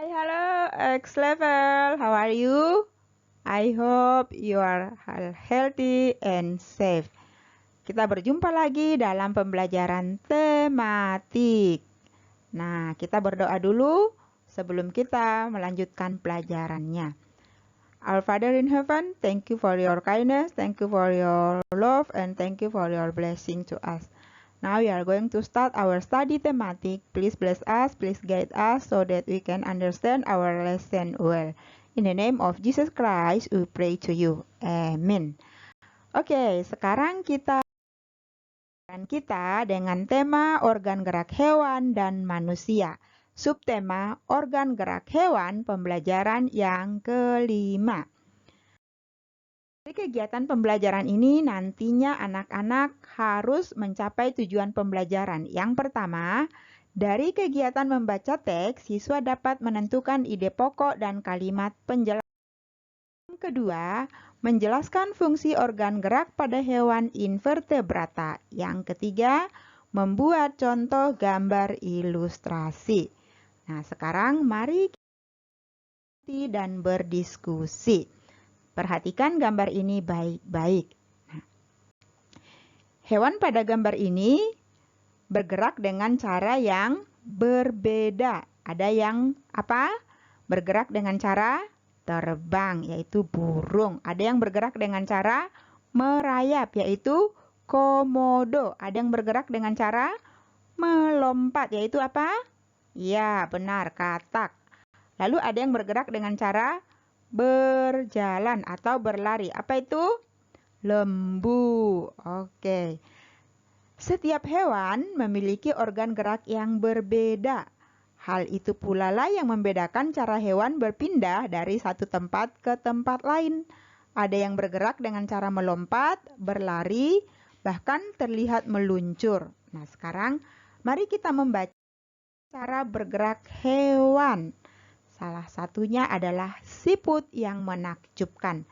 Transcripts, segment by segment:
Hi, hello, X level. How are you? I hope you are healthy and safe. Kita berjumpa lagi dalam pembelajaran tematik. Nah, kita berdoa dulu sebelum kita melanjutkan pelajarannya. Our Father in heaven, thank you for your kindness, thank you for your love, and thank you for your blessing to us. Now we are going to start our study thematic. Please bless us, please guide us so that we can understand our lesson well. In the name of Jesus Christ, we pray to you. Amen. Oke, sekarang kita dengan tema organ gerak hewan dan manusia. Subtema organ gerak hewan pembelajaran yang kelima. Dari kegiatan pembelajaran ini nantinya anak-anak harus mencapai tujuan pembelajaran. Yang pertama, dari kegiatan membaca teks, siswa dapat menentukan ide pokok dan kalimat penjelasan. Yang kedua, menjelaskan fungsi organ gerak pada hewan invertebrata. Yang ketiga, membuat contoh gambar ilustrasi. Nah, sekarang mari kita dan berdiskusi. Perhatikan gambar ini baik-baik. Hewan pada gambar ini bergerak dengan cara yang berbeda. Ada yang apa? Bergerak dengan cara terbang, yaitu burung. Ada yang bergerak dengan cara merayap, yaitu komodo. Ada yang bergerak dengan cara melompat, yaitu apa? Ya, benar, katak. Lalu ada yang bergerak dengan cara berjalan atau berlari. Apa itu? Lembu. Oke. Setiap hewan memiliki organ gerak yang berbeda. Hal itu pula lah yang membedakan cara hewan berpindah dari satu tempat ke tempat lain. Ada yang bergerak dengan cara melompat, berlari, bahkan terlihat meluncur. Nah, sekarang mari kita membaca cara bergerak hewan. Salah satunya adalah siput yang menakjubkan.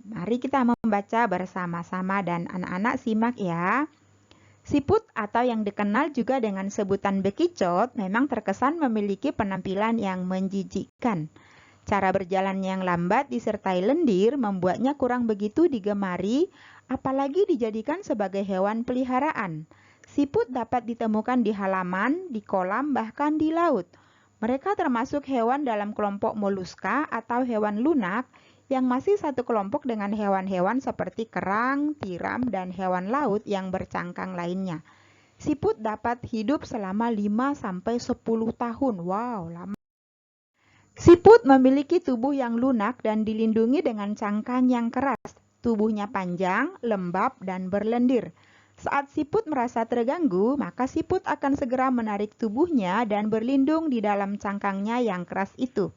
Mari kita membaca bersama-sama dan anak-anak simak ya. Siput atau yang dikenal juga dengan sebutan bekicot memang terkesan memiliki penampilan yang menjijikkan. Cara berjalan yang lambat disertai lendir membuatnya kurang begitu digemari, apalagi dijadikan sebagai hewan peliharaan. Siput dapat ditemukan di halaman, di kolam, bahkan di laut. Mereka termasuk hewan dalam kelompok moluska atau hewan lunak yang masih satu kelompok dengan hewan-hewan seperti kerang, tiram, dan hewan laut yang bercangkang lainnya. Siput dapat hidup selama 5-10 tahun. Wow, lama. Siput memiliki tubuh yang lunak dan dilindungi dengan cangkang yang keras. Tubuhnya panjang, lembab, dan berlendir. Saat siput merasa terganggu, maka siput akan segera menarik tubuhnya dan berlindung di dalam cangkangnya yang keras itu.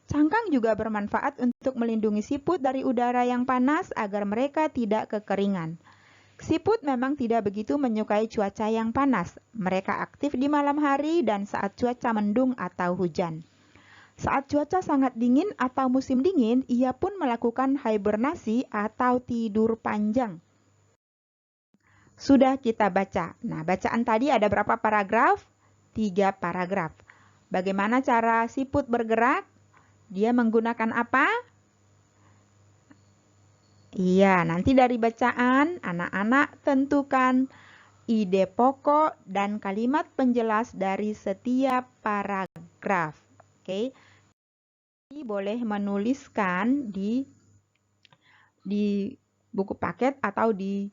Cangkang juga bermanfaat untuk melindungi siput dari udara yang panas agar mereka tidak kekeringan. Siput memang tidak begitu menyukai cuaca yang panas. Mereka aktif di malam hari dan saat cuaca mendung atau hujan. Saat cuaca sangat dingin atau musim dingin, ia pun melakukan hibernasi atau tidur panjang. Sudah kita baca. Nah, bacaan tadi ada berapa paragraf? 3 paragraf. Bagaimana cara siput bergerak? Dia menggunakan apa? Iya, nanti dari bacaan anak-anak tentukan ide pokok dan kalimat penjelas dari setiap paragraf. Oke. Jadi boleh menuliskan di buku paket atau di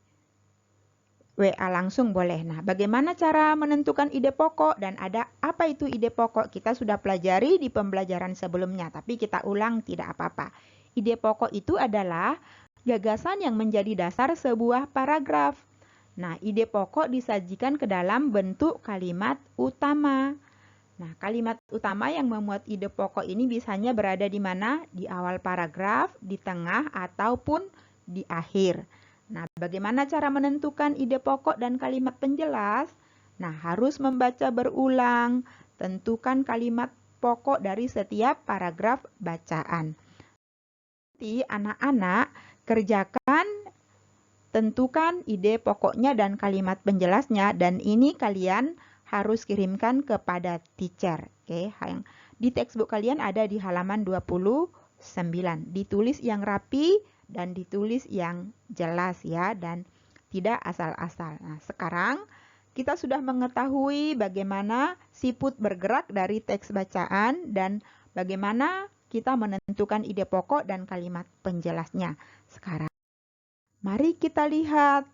WA langsung boleh. Nah, bagaimana cara menentukan ide pokok dan ada apa itu ide pokok? Kita sudah pelajari di pembelajaran sebelumnya, tapi kita ulang tidak apa-apa. Ide pokok itu adalah gagasan yang menjadi dasar sebuah paragraf. Nah, ide pokok disajikan ke dalam bentuk kalimat utama. Nah, kalimat utama yang memuat ide pokok ini biasanya berada di mana? Di awal paragraf, di tengah, ataupun di akhir. Nah, bagaimana cara menentukan ide pokok dan kalimat penjelas? Nah, harus membaca berulang. Tentukan kalimat pokok dari setiap paragraf bacaan. Nanti anak-anak kerjakan, tentukan ide pokoknya dan kalimat penjelasnya, dan ini kalian harus kirimkan kepada teacher. Oke, Di textbook kalian ada di halaman 29. Ditulis yang rapi dan ditulis yang jelas ya, dan tidak asal-asal. Nah, sekarang kita sudah mengetahui bagaimana siput bergerak dari teks bacaan dan bagaimana kita menentukan ide pokok dan kalimat penjelasnya. Sekarang, mari kita lihat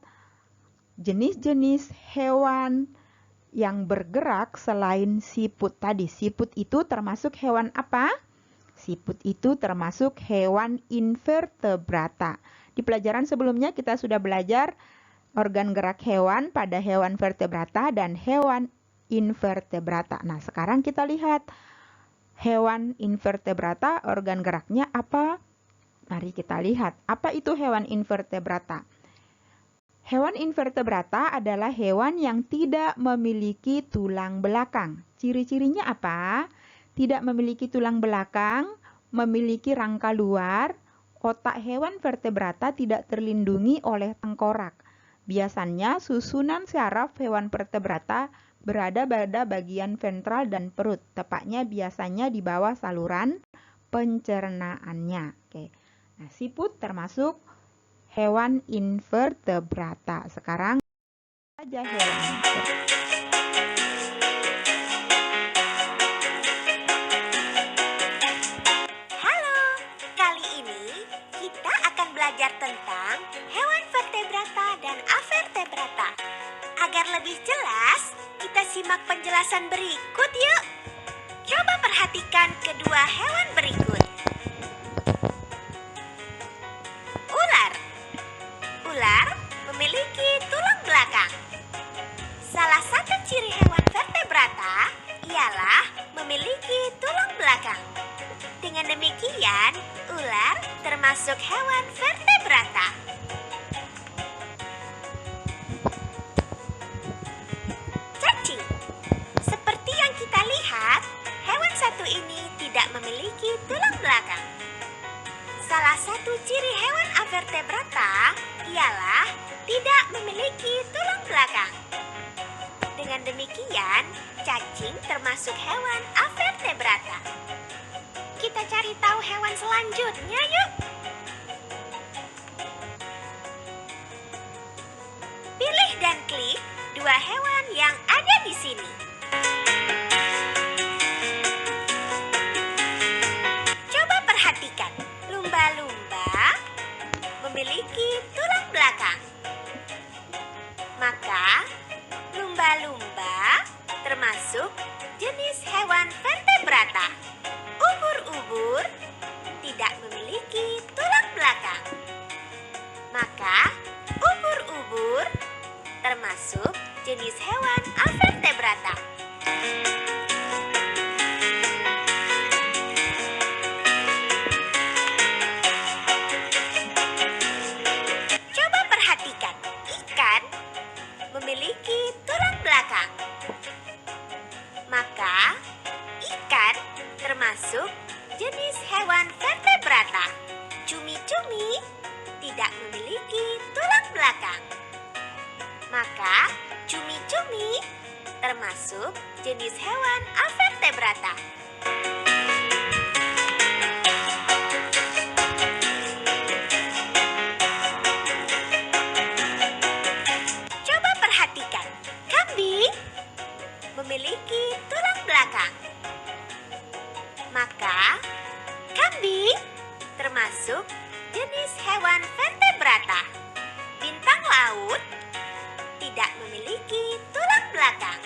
jenis-jenis hewan yang bergerak selain siput tadi. Siput itu termasuk hewan apa? Siput itu termasuk hewan invertebrata. Di pelajaran sebelumnya kita sudah belajar organ gerak hewan pada hewan vertebrata dan hewan invertebrata. Nah, sekarang kita lihat hewan invertebrata, organ geraknya apa? Mari kita lihat. Apa itu hewan invertebrata? Hewan invertebrata adalah hewan yang tidak memiliki tulang belakang. Ciri-cirinya apa? Tidak memiliki tulang belakang, memiliki rangka luar, otak hewan vertebrata tidak terlindungi oleh tengkorak. Biasanya susunan syaraf hewan vertebrata berada pada bagian ventral dan perut, tepatnya biasanya di bawah saluran pencernaannya. Oke. Nah, siput termasuk hewan invertebrata. Sekarang saja hewan invertebrata. Halo, kali ini kita akan belajar tentang hewan vertebrata dan avertebrata. Agar lebih jelas, kita simak penjelasan berikut yuk. Coba perhatikan kedua hewan berikut. Ular. Ular memiliki tulang belakang. Salah satu ciri hewan vertebrata ialah memiliki tulang belakang. Dengan demikian, ular termasuk hewan vertebrata. Cacing. Seperti yang kita lihat, hewan satu ini tidak memiliki tulang belakang. Salah satu ciri hewan avertebrata ialah tidak memiliki tulang belakang. Dengan demikian, cacing termasuk hewan avertebrata. Kita cari tahu hewan selanjutnya yuk. Pilih dan klik dua hewan yang ada di sini. Coba perhatikan, lumba-lumba memiliki tulang belakang. Maka, lumba-lumba termasuk jenis hewan vertebrata. Ubur-ubur tidak memiliki tulang belakang. Maka, ubur-ubur termasuk jenis hewan avertebrata. Coba perhatikan, ikan memiliki tulang belakang. Maka, ikan termasuk jenis hewan vertebrata. Cumi-cumi tidak memiliki tulang belakang. Maka, cumi-cumi termasuk jenis hewan avertebrata. Coba perhatikan, kambing memiliki tulang belakang. Maka, kambing termasuk jenis hewan vertebrata. Bintang laut tidak memiliki tulang belakang.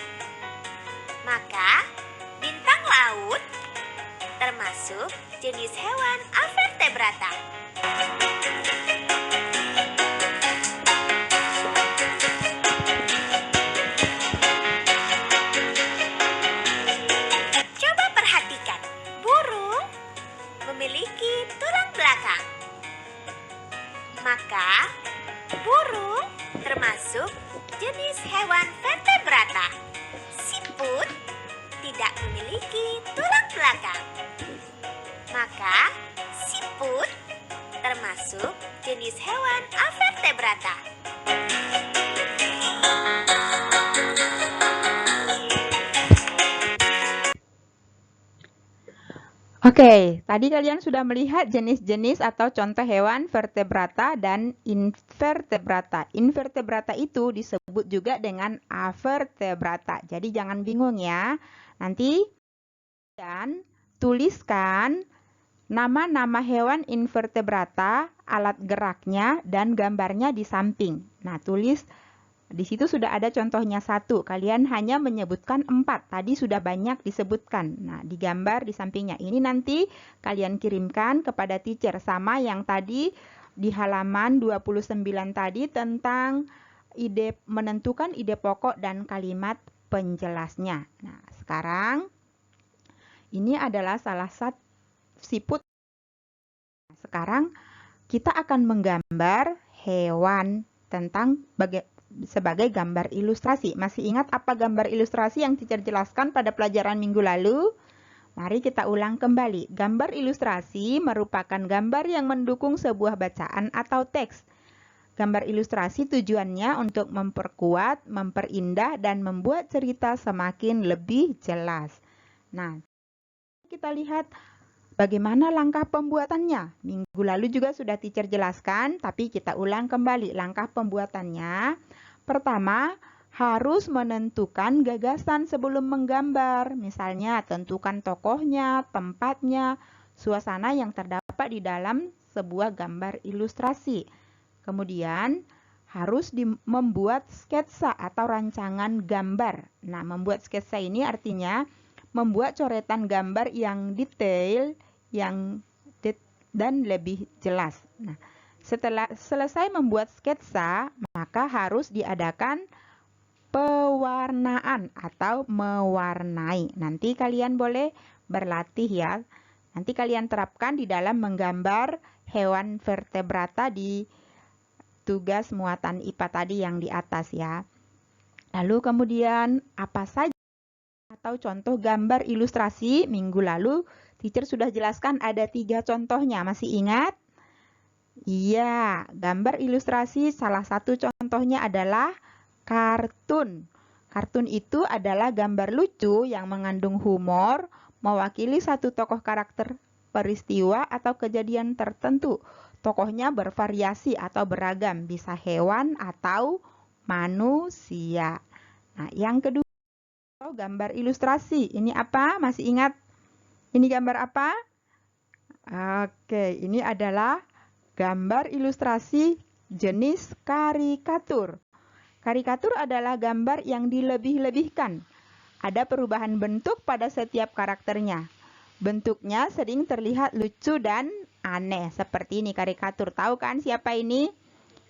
Maka, bintang laut termasuk jenis hewan avertebrata. Coba perhatikan, burung memiliki tulang belakang. Maka, burung termasuk jenis hewan vertebrata. Siput tidak memiliki tulang belakang. Maka, siput termasuk jenis hewan avertebrata. Oke, tadi kalian sudah melihat jenis-jenis atau contoh hewan vertebrata dan invertebrata. Invertebrata itu disebut juga dengan avertebrata. Jadi jangan bingung ya. Nanti dan tuliskan nama-nama hewan invertebrata, alat geraknya, dan gambarnya di samping. Nah, tulis di situ sudah ada contohnya 1. Kalian hanya menyebutkan 4. Tadi sudah banyak disebutkan. Nah, digambar di sampingnya. Ini nanti kalian kirimkan kepada teacher. Sama yang tadi di halaman 29 tadi tentang menentukan ide pokok dan kalimat penjelasnya. Nah, sekarang ini adalah salah satu siput. Sekarang kita akan menggambar hewan sebagai gambar ilustrasi. Masih ingat apa gambar ilustrasi yang teacher jelaskan pada pelajaran minggu lalu? Mari kita ulang kembali. Gambar ilustrasi merupakan gambar yang mendukung sebuah bacaan atau teks. Gambar ilustrasi tujuannya untuk memperkuat, memperindah, dan membuat cerita semakin lebih jelas. Nah, kita lihat bagaimana langkah pembuatannya. Minggu lalu juga sudah teacher jelaskan, tapi kita ulang kembali langkah pembuatannya. Pertama, harus menentukan gagasan sebelum menggambar. Misalnya, tentukan tokohnya, tempatnya, suasana yang terdapat di dalam sebuah gambar ilustrasi. Kemudian, harus membuat sketsa atau rancangan gambar. Nah, membuat sketsa ini artinya membuat coretan gambar yang detail, dan lebih jelas. Nah, setelah selesai membuat sketsa, maka harus diadakan pewarnaan atau mewarnai. Nanti kalian boleh berlatih ya. Nanti kalian terapkan di dalam menggambar hewan vertebrata di tugas muatan IPA tadi yang di atas ya. Lalu kemudian apa saja atau contoh gambar ilustrasi? Minggu lalu teacher sudah jelaskan ada 3 contohnya. Masih ingat? Iya, gambar ilustrasi salah satu contohnya adalah kartun. Kartun itu adalah gambar lucu yang mengandung humor, mewakili satu tokoh karakter peristiwa atau kejadian tertentu. Tokohnya bervariasi atau beragam, bisa hewan atau manusia. Nah, yang kedua, gambar ilustrasi. Ini apa? Masih ingat? Ini gambar apa? Oke, ini adalah gambar ilustrasi jenis karikatur. Karikatur adalah gambar yang dilebih-lebihkan. Ada perubahan bentuk pada setiap karakternya. Bentuknya sering terlihat lucu dan aneh. Seperti ini karikatur. Tahu kan siapa ini?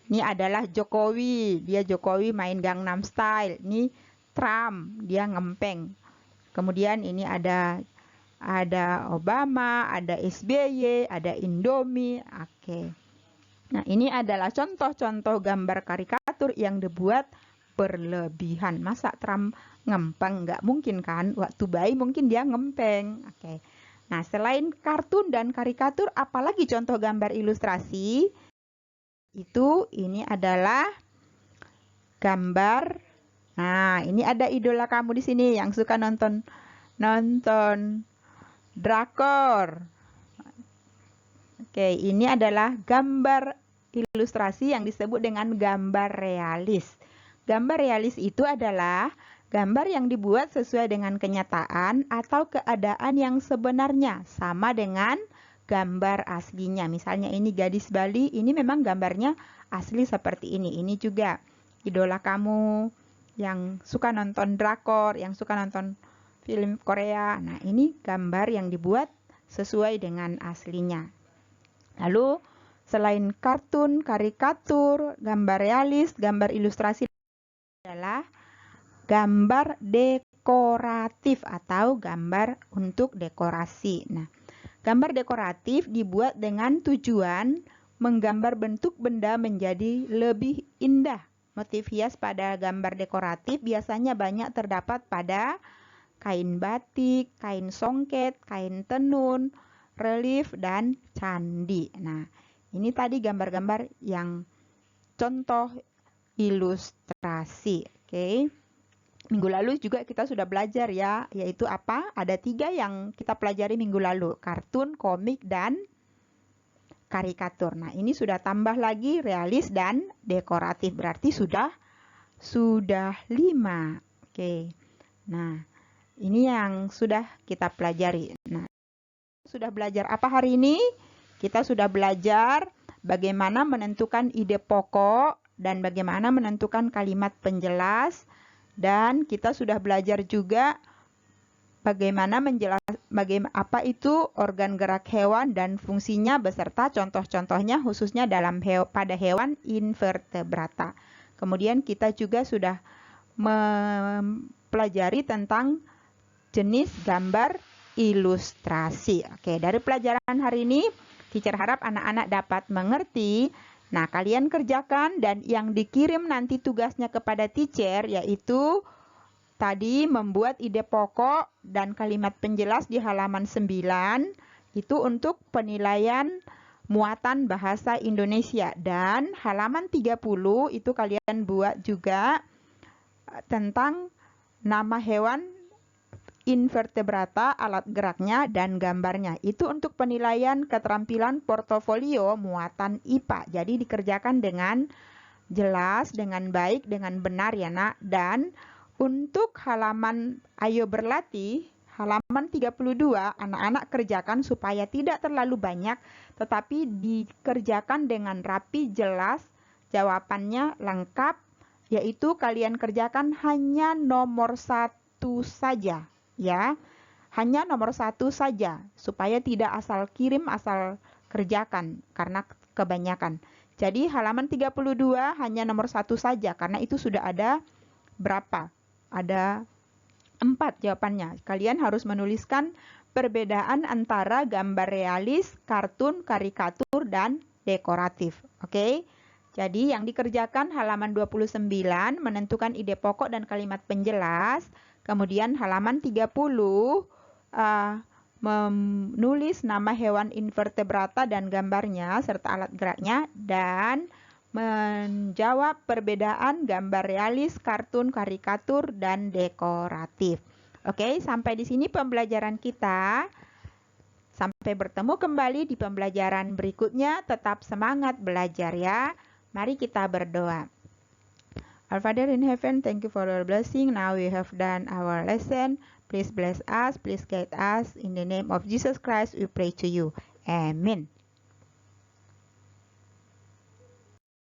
Ini adalah Jokowi. Dia Jokowi main Gangnam Style. Ini Trump, dia ngempeng. Kemudian ini ada Obama, ada SBY, ada Indomie. Oke. Nah, ini adalah contoh-contoh gambar karikatur yang dibuat berlebihan. Masa Trump ngempeng? Nggak mungkin kan? Waktu bayi mungkin dia ngempeng. Oke. Nah, selain kartun dan karikatur, apalagi contoh gambar ilustrasi? Ini adalah gambar. Nah, ini ada idola kamu di sini yang suka nonton drakor. Oke, ini adalah gambar ilustrasi yang disebut dengan gambar realis. Gambar realis itu adalah gambar yang dibuat sesuai dengan kenyataan atau keadaan yang sebenarnya, sama dengan gambar aslinya. Misalnya ini gadis Bali, ini memang gambarnya asli seperti ini. Ini juga idola kamu yang suka nonton drakor, yang suka nonton film Korea. Nah, ini gambar yang dibuat sesuai dengan aslinya. Lalu, selain kartun, karikatur, gambar realis, gambar ilustrasi adalah gambar dekoratif atau gambar untuk dekorasi. Nah, gambar dekoratif dibuat dengan tujuan menggambar bentuk benda menjadi lebih indah. Motif hias pada gambar dekoratif biasanya banyak terdapat pada kain batik, kain songket, kain tenun, relief, dan candi. Nah, ini tadi gambar-gambar yang contoh ilustrasi. Oke. Minggu lalu juga kita sudah belajar ya, yaitu apa? Ada 3 yang kita pelajari minggu lalu, kartun, komik, dan karikatur. Nah, ini sudah tambah lagi realis dan dekoratif, berarti sudah 5. Oke. Nah, ini yang sudah kita pelajari. Nah, sudah belajar apa hari ini? Kita sudah belajar bagaimana menentukan ide pokok dan bagaimana menentukan kalimat penjelas. Dan kita sudah belajar juga bagaimana apa itu organ gerak hewan dan fungsinya beserta contoh-contohnya khususnya pada hewan invertebrata. Kemudian kita juga sudah mempelajari tentang jenis gambar ilustrasi. Oke, dari pelajaran hari ini, teacher harap anak-anak dapat mengerti. Nah, kalian kerjakan dan yang dikirim nanti tugasnya kepada teacher yaitu tadi membuat ide pokok dan kalimat penjelas di halaman 9 itu untuk penilaian muatan bahasa Indonesia, dan halaman 30 itu kalian buat juga tentang nama hewan invertebrata, alat geraknya, dan gambarnya. Itu untuk penilaian keterampilan portofolio muatan IPA. Jadi dikerjakan dengan jelas, dengan baik, dengan benar ya nak. Dan untuk halaman ayo berlatih, halaman 32, anak-anak kerjakan supaya tidak terlalu banyak, tetapi dikerjakan dengan rapi, jelas, jawabannya lengkap, yaitu kalian kerjakan hanya nomor 1 saja. Ya, hanya nomor 1 saja supaya tidak asal kirim asal kerjakan karena kebanyakan. Jadi halaman 32 hanya nomor 1 saja karena itu sudah ada berapa? Ada 4 jawabannya. Kalian harus menuliskan perbedaan antara gambar realis, kartun, karikatur, dan dekoratif. Oke? Jadi yang dikerjakan halaman 29 menentukan ide pokok dan kalimat penjelas. Kemudian halaman 30 menulis nama hewan invertebrata dan gambarnya serta alat geraknya, dan menjawab perbedaan gambar realis, kartun, karikatur, dan dekoratif. Oke, sampai di sini pembelajaran kita. Sampai bertemu kembali di pembelajaran berikutnya. Tetap semangat belajar ya. Mari kita berdoa. Our Father in heaven, thank you for your blessing. Now we have done our lesson. Please bless us, please guide us. In the name of Jesus Christ, we pray to you. Amen.